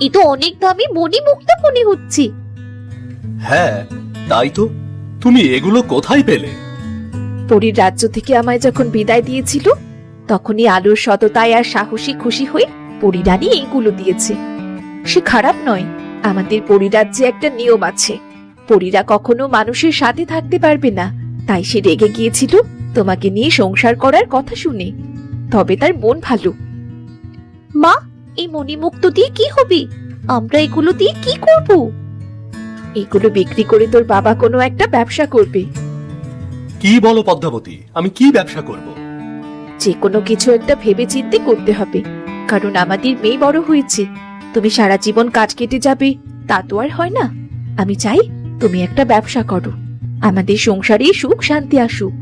এ তো অনেক দামি মণিমুক্তা মনে হচ্ছে। হ্যাঁ তাই তো, তুমি এগুলো কোথায় পেলে? পরীর রাজ্য থেকে আমায় যখন বিদায় দিয়েছিল, তখনই আলোর সততায় আর সাহসী খুশি হয়ে পরীরানী এইগুলো দিয়েছে। সে খারাপ নয়, আমাদের পরীরাজ্যে একটা নিয়ম আছে, পরীরা কখনো মানুষের সাথে থাকতে পারবে না। তাই সে রেগে গিয়েছিল তোমাকে নিয়ে সংসার করার কথা শুনে। তবে তার মন ভালো। মা, এই মণিমুক্ত দিয়ে কি হবে? আমরা এগুলো দিয়ে কি করব? এগুলো বিক্রি করে তোর বাবা কোনো একটা ব্যবসা করবে। কি বলো পদ্মাবতী, আমি কি ব্যবসা করব? যে কোনো কিছু একটা ভেবে চিন্তে করতে হবে, কারণ আমাদের মেয়ে বড় হয়েছে। তুমি সারা জীবন কাজ কেটে যাবে তা তো আর হয় না। আমি চাই তুমি একটা ব্যবসা করো, আমাদের সংসারে সুখ শান্তি আসুক।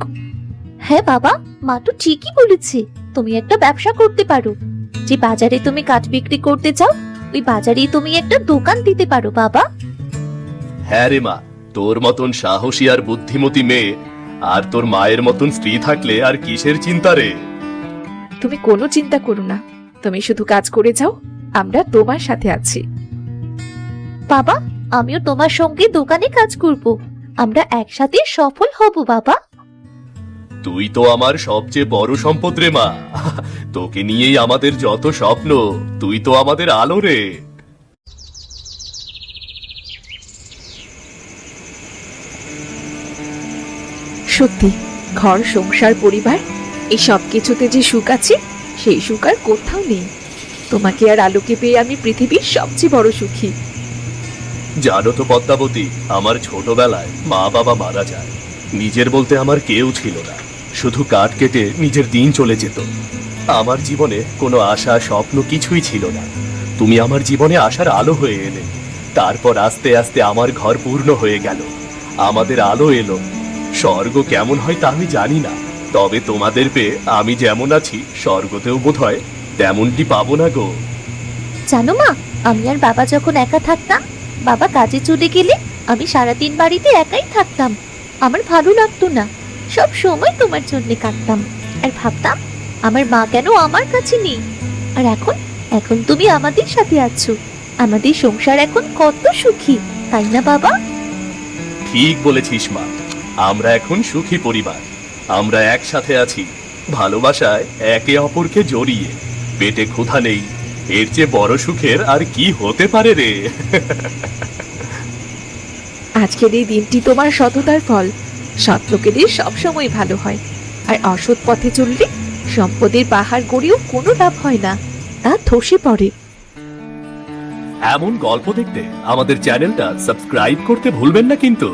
হ্যাঁ বাবা, মা তো ঠিকই বলেছে, তুমি একটা ব্যবসা করতে পারো। যে বাজারে তুমি কাঠ বিক্রি করতে চাও, ওই বাজারেই তুমি একটা দোকান দিতে পারো বাবা। হ্যাঁ রে মা, তোর মতন সাহসী আর বুদ্ধিমতী মেয়ে আর তোর মায়ের মতন স্ত্রী থাকলে আর কিসের চিন্তা রে? তুমি কোনো চিন্তা করো না, তুমি শুধু কাজ করে যাও, আমরা তোমার সাথে আছি। বাবা, আমিও তোমার সঙ্গে দোকানে কাজ করব, আমরা একসাথে সফল হব বাবা। তুই তো আমার সবচেয়ে বড় সম্পদ রে মা, তোকে নিয়েই আমাদের যত স্বপ্ন, তুই তো আমাদের আলো রে। সত্যি, ঘর সংসার পরিবার এই সব কিছুতে যে সুখ আছে, সেই সুখ আর কোথাও নেই। তোমাকে আর আলোকে পেয়ে আমি পৃথিবীর সবচেয়ে বড় সুখী। জানো তো পদ্মাবতী, আমার ছোটবেলায় মা বাবা মারা যায়, নিজের বলতে আমার কেউ ছিল না, শুধু কাঠ কেটে নিজের দিন চলে যেত। আমার জীবনে কোনো আশা স্বপ্ন কিছুই ছিল না। তুমি আমার জীবনে আশার আলো হয়ে এলে, তারপর আস্তে আস্তে আমার ঘর পূর্ণ হয়ে গেল, আমাদের আলো এলো। স্বর্গ কেমন হয় তা আমি জানি না, তবে তোমাদের পেয়ে আমি যেমন আছি স্বর্গতেও বোধ হয় তেমনটি পাবো না গো। জানো মা, আমি আর বাবা যখন একা থাকতাম, বাবা কাজে চলে গেলে আমি সারাদিন বাড়িতে একাই থাকতাম। আমার ভালো লাগতো না, সব সময় তোমার জন্য কাঁদতাম আর ভাবতাম আমার মা কেন আমার কাছে নেই। আর এখন এখন তুমি আমাদের সাথে আছো, আমাদের সংসার এখন কত সুখী, তাই না বাবা? ঠিক বলেছিস মা, আমরা এখন সুখী পরিবার, আমরা একসাথে আছি, ভালোবাসায় একে অপরকে জড়িয়ে। পেটে ক্ষুধা নেই, এর চেয়ে বড় সুখের আর কি হতে পারে রে? আজকের এই দিনটি তোমার সততার ফল। সৎ লোকেদের সবসময় ভালো হয়, আর অসৎ পথে চললে সম্পদের পাহাড় গড়েও কোনো লাভ হয় না, তা ধসে পড়ে। এমন গল্প দেখতে আমাদের চ্যানেলটা সাবস্ক্রাইব করতে ভুলবেন না কিন্তু।